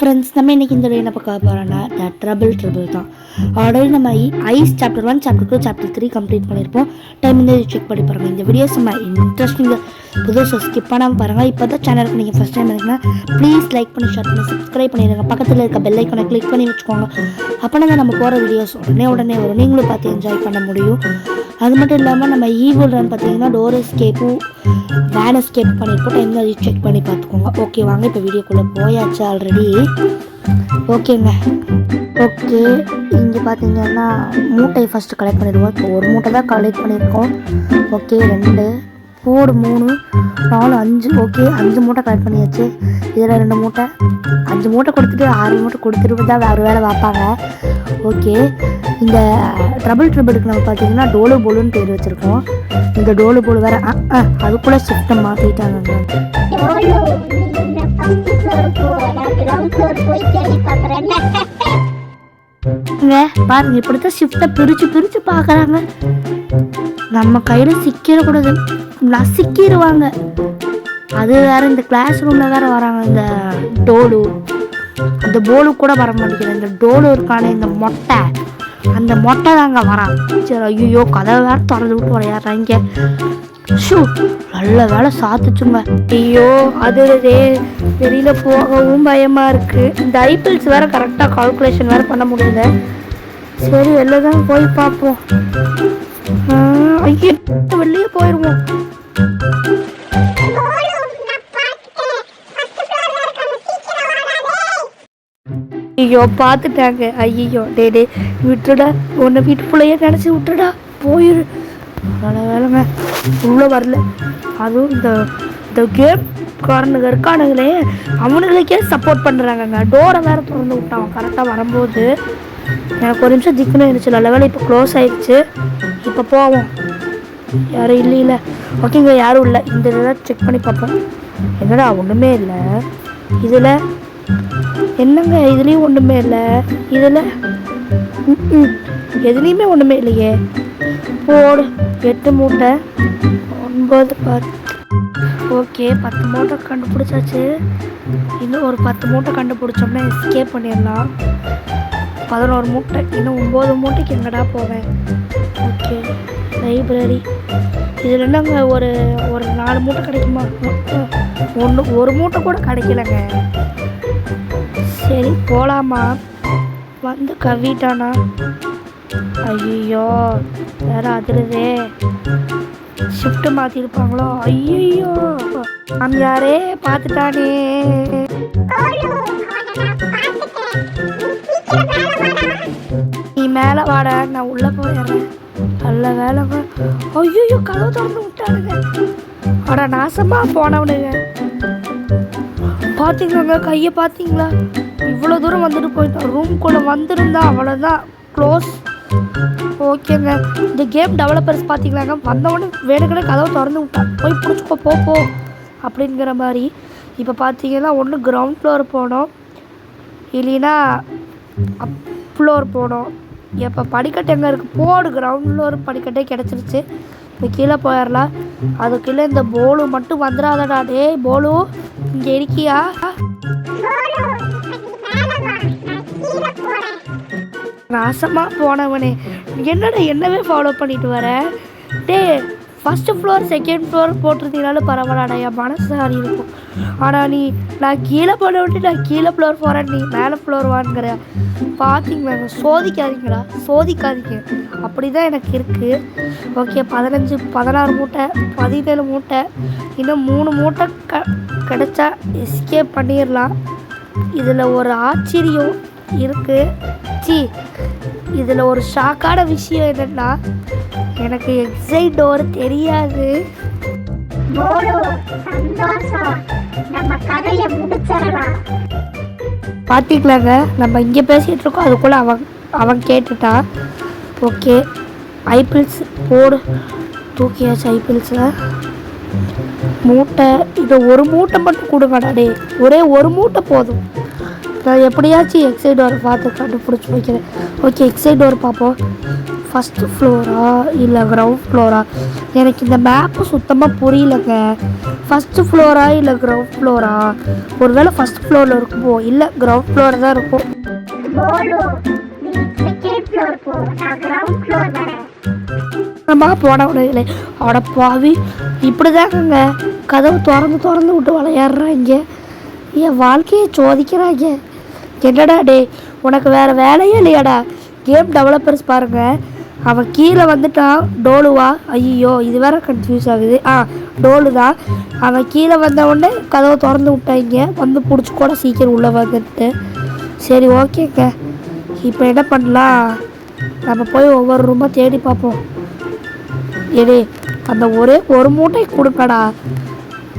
Friends, நம்ம இன்றைக்கி இந்த வீடியோ என்ன பார்க்க போகிறோன்னா ட்ரபிள் தான். ஆல்ரெடி நம்ம ஐஸ் சாப்டர் 1, சாப்டர் 2, சாப்டர் 3 கம்ப்ளீட் பண்ணியிருப்போம். டைம் இந்த செக் பண்ணி பாருங்கள். இந்த வீடியோஸ் நம்ம இன்ட்ரெஸ்டிங்காக புதுசாக ஸ்கிப் பண்ணாமல் பாருங்கள். இப்போ தான் சேனலுக்கு நீங்கள் ஃபஸ்ட் டைம் இருக்குன்னா ப்ளீஸ் லைக் பண்ணி ஷேர் பண்ணி சப்ஸ்கிரைப் பண்ணிடுங்க. பக்கத்தில் இருக்க பெல் ஐக்கானை கிளிக் பண்ணி வச்சுக்கோங்க. அப்போனா தான் நம்ம போகிற வீடியோஸ் உடனே வரும். நீங்களும் பார்த்து என்ஜாய் பண்ண முடியும். அது மட்டும் இல்லாமல் நம்ம ஈவில் ரன் பார்த்தீங்கன்னா டோர் எஸ்கேப்பும் வேன் எஸ்கேப் பண்ணியிருப்போம். டைம் தான் செக் பண்ணி பார்த்துக்கோங்க. ஓகே, வாங்க இப்போ வீடியோக்குள்ளே போயாச்சு ஆல்ரெடி. ஓகேங்க, ஓகே. இங்கே பார்த்தீங்கன்னா மூட்டையை ஃபஸ்ட்டு கலெக்ட் பண்ணிடுவோம். இப்போ ஒரு மூட்டை தான் கலெக்ட் பண்ணியிருக்கோம். ஓகே, 2 4 3 4 5. ஓகே, 5 மூட்டை கலெக்ட் பண்ணியாச்சு. இதில் 2 மூட்டை, 5 மூட்டை கொடுத்துட்டு 6 மூட்டை கொடுத்துட்டு தான் வேறு வேலை பார்ப்பாங்க. ஓகே, இந்த ட்ரபிளுக்கு நம்ம பார்த்தீங்கன்னா டோலு போலுன்னு பேர் வச்சுருக்கோம். இந்த டோலு போல் வேறு அதுக்குள்ளே ஷிஃப்ட்டை மாற்றிட்டாங்க. பாருங்க, இப்படித்தான் ஷிஃப்ட்டை பிரித்து பார்க்குறாங்க. நம்ம கையில் சிக்கிடக்கூடாது, நசிக்கிடுவாங்க. அது வேற, இந்த கிளாஸ் ரூமில் வேற வராங்க. இந்த டோலு, அந்த போலு கூட வர மாட்டேங்குது. இந்த டோலு இருக்கான இந்த மொட்டை, அந்த மொட்டை தாங்க வரான். சரி, ஐயோ கதவை வேற திறந்து விட்டு விளையாடுறாங்க. ஷூ, நல்ல வேலை சாத்துச்சுங்க. ஐயோ, அது வெளியில போகவும் பயமா இருக்கு. இந்த ஐபிஎல்ஸ் வேற கரெக்டாக கால்குலேஷன் வேற பண்ண முடியல. சரி, வெளில தான் போய் பார்ப்போம். ஐயோ, வெளியே போயிடுவோம். ஐயோ, பார்த்துட்டாங்க. ஐயோ, டே விட்டுடா, உன்னை வீட்டுக்குள்ளேயே நினச்சி விட்டுடா, போயிரு. நல்ல வேலைங்க, உள்ளே வரல. அதுவும் இந்த கேம் காரனுங்க இருக்கானுங்களே, அவனுங்களுக்கே சப்போர்ட் பண்ணுறாங்கங்க. டோரை வேறு திறந்து விட்டான் கரெக்டாக வரும்போது. எனக்கு ஒரு நிமிஷம் திக்குன்னு இருந்துச்சு. நல்ல வேலை இப்போ க்ளோஸ் ஆகிடுச்சு. இப்போ போவோம். யாரும் இல்லை. ஓகேங்க, யாரும் இல்லை. இந்த இதெல்லாம் செக் பண்ணி பார்ப்போம். என்னடா ஒன்றுமே இல்லை இதில். என்னங்க, இதுலேயும் ஒன்றுமே இல்லை. இதில் எதுலேயுமே ஒன்றுமே இல்லையே. போடு, 8 மூட்டை 9 10. ஓகே, 10 மூட்டை கண்டுபிடிச்சாச்சு. இன்னும் ஒரு 10 மூட்டை கண்டுபிடிச்சோம்னா எஸ்கேப் பண்ணிடலாம். 11 மூட்டை, இன்னும் 9 மூட்டைக்கு எங்கடா போவேன். Okay, library. இதில் என்னங்க ஒரு 4 மூட்டை கிடைக்குமா? ஒரு மூட்டை கூட கிடைக்கலங்க. சரி, போகலாமா? வந்து கவிட்டானா? ஐயோ, வேற அதிருதே. ஷிஃப்ட்டு மாற்றிருப்பாங்களோ? ஐயோ, நாம் யாரே பார்த்துட்டானே. நீ மேலே வாடா, நான் உள்ளே போயிடுறேன். நல்ல வேலைங்க. ஐயோ, கதவு திறந்து விட்டானுங்க. அட நாசமாக போனவனுங்க. பார்த்தீங்களாங்க, கையை பார்த்தீங்களா? இவ்வளோ தூரம் வந்துட்டு போயிட்டோம். ரூம்குள்ளே வந்திருந்தா அவ்வளோதான், க்ளோஸ். ஓகேங்க, இந்த கேம் டெவலப்பர்ஸ் பார்த்தீங்களாங்க, வந்தவொடனே வேணுக்கடை கதவை திறந்து விட்டான். போய் பிடிச்சிக்கோ, போ அப்படிங்கிற மாதிரி. இப்போ பார்த்தீங்கன்னா ஒன்று கிரவுண்ட் ஃப்ளோர் போனோம், இல்லைன்னா அப் ஃப்ளோர் போனோம். இப்போ படிக்கட்டு எங்கே இருக்குது? போடு, கிரவுண்ட் ஃப்ளோர் படிக்கட்டே கிடச்சிருச்சு. இப்போ கீழே போயிடலாம். அதுக்குள்ளே இந்த போலு மட்டும் வந்துடாதடா. டே போலு, இங்கே இருக்கியா? நாசமாக போனவனே, என்னடா என்னவே ஃபாலோ பண்ணிட்டு வர? டே, ஃபஸ்ட்டு ஃப்ளோர் செகண்ட் ஃப்ளோர் போட்டிருந்தீங்கனாலும் பரவாயில்லடா, என் மனசு சாரி இருக்கும். ஆனால் நான் கீழே போன விட்டு நான் கீழே ஃப்ளோர் போகிறேன், நீ மேலே ஃப்ளோர் வாங்குற. பார்த்தீங்களாங்க, சோதிக்காதீங்க. அப்படி தான் எனக்கு இருக்குது. ஓகே, 15 16 மூட்டை 17 மூட்டை, இன்னும் 3 மூட்டை கிடைச்சா எஸ்கேப் பண்ணிடலாம். இதில் ஒரு ஆச்சரியம் இருக்குது. இதில் ஒரு ஷாக்கான விஷயம் என்னன்னா, எனக்கு எக்ஸைட் டோர் தெரியாது. பார்த்தீங்களாங்க, நம்ம இங்கே பேசிகிட்டு இருக்கோம், அதுக்குள்ளே அவன் கேட்டுட்டான். ஓகே, ஐபிஎல்ஸ் போடு, தூக்கியாச்சு ஐபிஎல்ஸில். மூட்டை, இது ஒரு மூட்டை மட்டும் கொடுங்கடா. டே, ஒரே ஒரு மூட்டை போதும். நான் எப்படியாச்சும் எக்ஸைட் டோரை பார்த்து கண்டுபிடிச்சி வைக்கிறேன். ஓகே, எக்ஸைட் டோர் பார்ப்போம். ஃபஸ்ட்டு ஃப்ளோரா இல்லை கிரவுண்ட் ஃப்ளோரா? எனக்கு இந்த மேப்பு சுத்தமாக புரியலங்க. ஃபஸ்ட்டு ஃப்ளோரா இல்லை கிரவுண்ட் ஃப்ளோரா? ஒருவேளை ஃபஸ்ட் ஃப்ளோரில் இருக்குமோ, இல்லை கிரவுண்ட் ஃப்ளோர் தான் இருக்கும். போன உடனே அவட பாவி இப்படிதாங்க கதவு திறந்து விட்டு விளையாடுறாங்க. என் வாழ்க்கையை சோதிக்கிறாங்க. என்னடா டே, உனக்கு வேறு வேலையே இல்லையாடா? கேம் டெவலப்பர்ஸ் பாருங்க, அவன் கீழே வந்துட்டான். டோலுவா? ஐயோ, இது வேற கன்ஃபியூஸ் ஆகுது. டோலு தான். அவன் கீழே வந்த உடனே கதவை திறந்து விட்டாங்க. வந்து பிடிச்சி கூட சீக்கிரம் உள்ளே வந்துட்டு. சரி, ஓகேங்க. இப்போ என்ன பண்ணலாம்? நம்ம போய் ஒவ்வொரு ரூமாக தேடி பார்ப்போம். ஏடே, அந்த ஒரு மூட்டை கொடுக்கடா.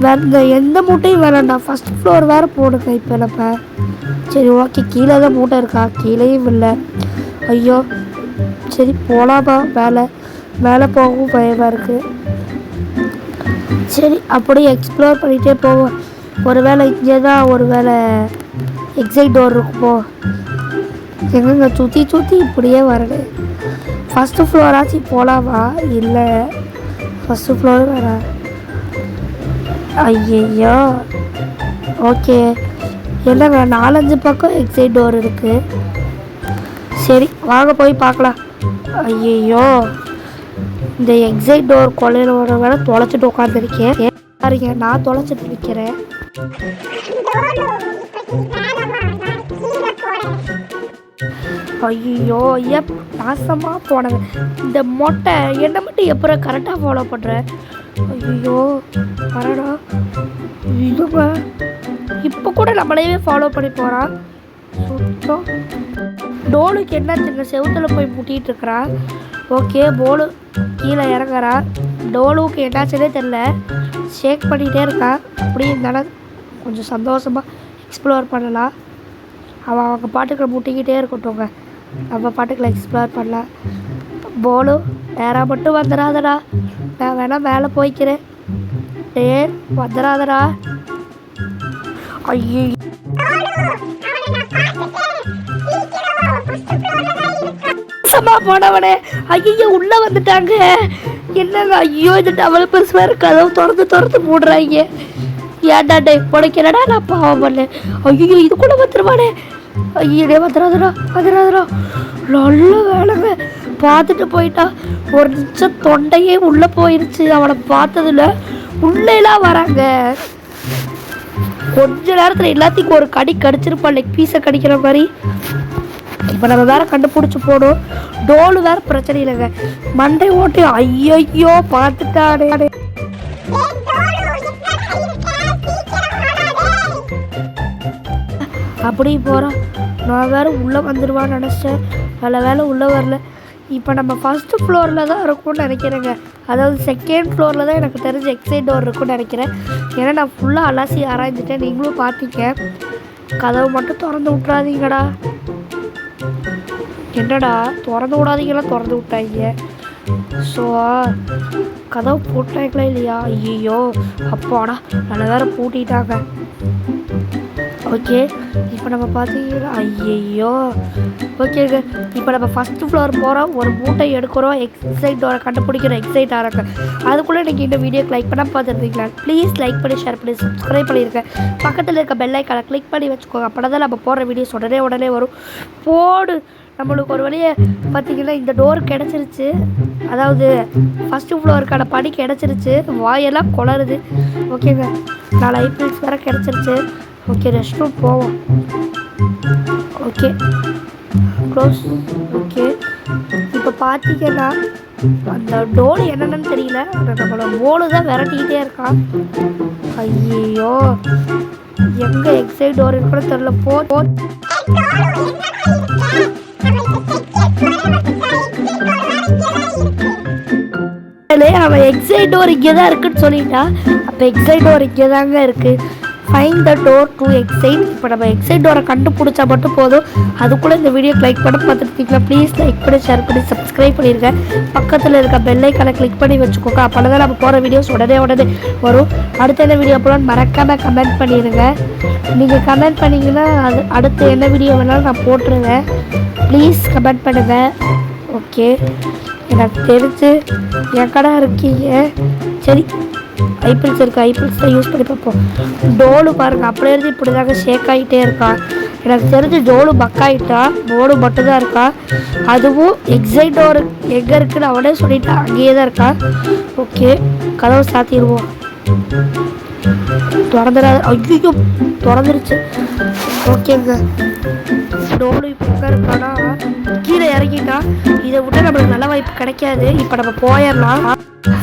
வேறு எந்த மூட்டையும் வேணாண்டா. ஃபஸ்ட் ஃப்ளோர் வேறு போடுங்க இப்போ நம்ம. சரி, ஓகே. கீழே தான் மூட்டை இருக்கா? கீழேயும் இல்லை. ஐயோ, சரி போகலாமா? மேலே போகவும் பயமாக இருக்குது. சரி, அப்படியே எக்ஸ்ப்ளோர் பண்ணிகிட்டே போவோம். ஒருவேளை இங்கே தான் ஒருவேளை எக்ஸைட் டோர் இருக்குமோ? எங்கங்க சுற்றி இப்படியே வரடு. ஃபஸ்ட்டு ஃப்ளோராச்சு போகலாமா? இல்லை, ஃபஸ்ட்டு ஃப்ளோர் வேறு. ஐயோ, ஓகே. என்னங்க 4-5 பக்கம் எக்ஸைட் டோர் இருக்குது. சரி, வாங்க போய் பார்க்கலாம். ஐயோ, இந்த எக்ஸைட் டோர் கொள்ளையில வேலை தொலைச்சிட்டு உட்காந்துருக்கேன். பாருங்க, நான் தொலைச்சிட்டு இருக்கிறேன். ஐயோ, நாசமாக போனது. இந்த மொட்டை என்னை மட்டும் எப்போ கரெக்டாக ஃபாலோ பண்ணுறேன்? ஐயோ, வரடா. இதுங்க இப்போ கூட நம்மளையே ஃபாலோ பண்ணி போகிறான். சுத்தம். டோலுக்கு என்னாச்சுங்க? செவுத்தில் போய் முட்டிகிட்டு இருக்கிறா. ஓகே, போலு கீழே இறங்குறா. டோலுக்கு என்னாச்சுன்னே தெரில, ஷேக் பண்ணிகிட்டே இருக்கா. அப்படி இருந்தாலும் கொஞ்சம் சந்தோஷமாக எக்ஸ்ப்ளோர் பண்ணலாம். அவங்க பாட்டுக்களை முட்டிக்கிட்டே இருக்கட்டும்ங்க. நம்ம பாட்டுக்களை எக்ஸ்ப்ளோர் பண்ணலாம். போலு நேராக மட்டும் வந்துடாதடா. நான் வேணால் மேலே போய்க்கிறேன். வந்துடாதடா. ஐயோ, போனவனே. ஐயோ, உள்ள வந்துட்டாங்க. என்னங்க? ஐயோ, இந்த டெவலப்பர்ஸ் வேறு கதவு திறந்து போடுறாங்க. ஏன்டா டே, உனக்கிறடா நான் பாவம் பண்ணேன். ஐயோ, இது கூட வந்துருவானே. ஐயோ, வந்துடாதடா. நல்ல வேலைங்க, பார்த்துட்டு போயிட்டா. ஒரு நிமிஷம் தொண்டையே உள்ளே போயிடுச்சு அவனை பார்த்ததுல. உள்ளேலாம் வராங்க. கொஞ்ச நேரத்தில் எல்லாத்துக்கும் ஒரு கடிச்சிருப்பான், லெக் பீஸை கடிக்கிற மாதிரி. இப்போ நம்ம வேற கண்டுபிடிச்சி போடும். டோலு வேற பிரச்சனை இல்லைங்க, மண்டை ஓட்டு. ஐயோ, பார்த்துட்டானே. அப்படி போகிறான். நான் வேறு உள்ளே வந்துடுவான்னு நினச்சேன். வேலை உள்ளே வரல. இப்போ நம்ம ஃபஸ்ட்டு ஃப்ளோரில் தான் இருக்கும்னு நினைக்கிறேங்க. அதாவது செகண்ட் ஃப்ளோரில் தான் எனக்கு தெரிஞ்ச எக்ஸைட் டோர் இருக்குன்னு நினைக்கிறேன். ஏன்னா நான் ஃபுல்லாக அலசி ஆராய்ஞ்சிட்டேன். நீங்களும் பார்த்தீங்க. கதவு மட்டும் திறந்து விட்றாதீங்கடா. என்னடா திறந்து விட்டாங்க. ஸோ கதவு போட்டாங்களா இல்லையா? ஐயோ, அப்பாடா, நல்ல வேற பூட்டிட்டாங்க. ஓகே, இப்போ நம்ம பார்த்தீங்கன்னா ஐயோ, ஓகேங்க. இப்போ நம்ம ஃபஸ்ட்டு ஃப்ளோர் போகிறோம். ஒரு மூட்டை எடுக்கிறோம். எக்ஸைட் டோரை கண்டுபிடிக்கிறோம். எக்ஸைட் ஆகிறேன். அதுக்குள்ளே நீங்கள் இந்த வீடியோக்கு லைக் பண்ணால் பார்த்துருந்தீங்களா? ப்ளீஸ் லைக் பண்ணி, ஷேர் பண்ணி, சப்ஸ்கிரைப் பண்ணியிருக்கேன். பக்கத்தில் இருக்க பெல் ஐக்கானை கிளிக் பண்ணி வச்சுக்கோங்க. அப்போ தான் நம்ம போடுற வீடியோஸ் உடனே வரும். போடு. நம்மளுக்கு ஒரு வழியை பார்த்திங்கன்னா இந்த டோர் கிடச்சிருச்சு. அதாவது ஃபஸ்ட்டு ஃப்ளோருக்கான படி கிடச்சிருச்சு. வாயெல்லாம் குளருது. ஓகேங்க, 4 ஐபிஎல்ஸ் வேறு கிடச்சிருச்சு. ஓகே, ரெஸ்ட் ரூம் போவோம். Okay, close. ஓகே, இப்போ பார்த்தீங்கன்னா அந்த டோர் என்னென்னு தெரியல. நம்மளோட போலு தான் விரட்டிக்கிட்டே இருக்கான். ஐயோ, எங்கே எக்ஸைட் டோர் இருக்குன்னு தெரியல. அவன் எக்ஸைட் டோர் இங்கே தான் இருக்குன்னு சொல்லிட்டா. அப்போ எக்ஸைட் டோர் இங்கே தாங்க இருக்குது. Find the door to excite. இப்போ நம்ம எக்ஸைட் டோரை கண்டுபிடிச்சா மட்டும் போதும். அதுக்குள்ளே இந்த வீடியோக்கு லைக் பண்ண பார்த்துருக்கீங்களா? ப்ளீஸ் லைக் பண்ணி, ஷேர் பண்ணி, சப்ஸ்கிரைப் பண்ணிடுங்க. பக்கத்தில் இருக்க பெல் ஐக்கானை கிளிக் பண்ணி வச்சுக்கோங்க. அப்போ தான் நம்ம போகிற வீடியோஸ் உடனே வரும். அடுத்த என்ன வீடியோ போகலான்னு மறக்காமல் கமெண்ட் பண்ணிடுங்க. நீங்கள் கமெண்ட் பண்ணிங்கன்னா அடுத்து என்ன வீடியோ வேணாலும் நான் போட்டுருவேன். ப்ளீஸ் கமெண்ட் பண்ணுங்கள். ஓகே, எனக்கு தெரிஞ்சு என் கடை இருக்கீங்க. சரி, ஐபிஎல்ஸ் இருக்குது, ஐபிஎல்ஸ் தான் யூஸ் பண்ணி பார்ப்போம். டோலு பாருங்கள், அப்படியே இருந்து இப்படி தாங்க ஷேக் ஆகிட்டே இருக்கான். எனக்கு தெரிஞ்சு டோலு பக்காயிட்டா, டோலு மட்டும்தான் இருக்கா. அதுவும் எக்ஸைட் டோர் எங்கே இருக்குன்னு அவனே சொல்லிட்டான், அங்கேயே தான் இருக்கா. ஓகே, கதவை சாத்திடுவோம். திறந்துடாது. ஐயோ, திறந்துருச்சு. ஓகேங்க, டோலு இப்போ எங்கே இருக்கானா, கீழே இறங்கிட்டா. இதை விட்டு நம்மளுக்கு நல்ல வாய்ப்பு கிடைக்காது. இப்போ நம்ம போயிடலாம்.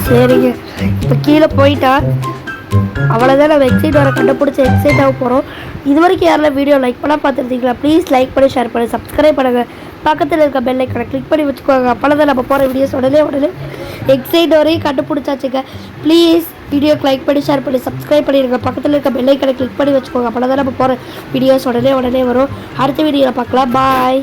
சரிங்க, இப்போ கீழே போயிட்டா. அவ்வளோதான், நம்ம எக்ஸைட் வர கண்டுபிடிச்சி எக்ஸைட் ஆக போகிறோம். இது வரைக்கும் யாரெல்லாம் வீடியோ லைக் பண்ணால் பார்த்துருந்தீங்களா? ப்ளீஸ் லைக் பண்ணி ஷேர் பண்ணி சப்ஸ்கிரைப் பண்ணுங்கள். பக்கத்தில் இருக்க பெல் ஐக்கனை கிளிக் பண்ணி வச்சுக்கோங்க. அப்போதான் தான் நம்ம போகிற வீடியோஸ் உடனே எக்ஸைட் வரையும் கண்டுபிடிச்சாச்சுங்க. ப்ளீஸ் வீடியோக்கு லைக் பண்ணி ஷேர் பண்ணி சப்ஸ்கிரைப் பண்ணிடுங்க. பக்கத்தில் இருக்க பெல் ஐக்கனை கிளிக் பண்ணி வச்சுக்கோங்க. அப்போதான் நம்ம போகிற வீடியோஸ் உடனே வரும். அடுத்த வீடியோவில் பார்க்கலாம். பாய்.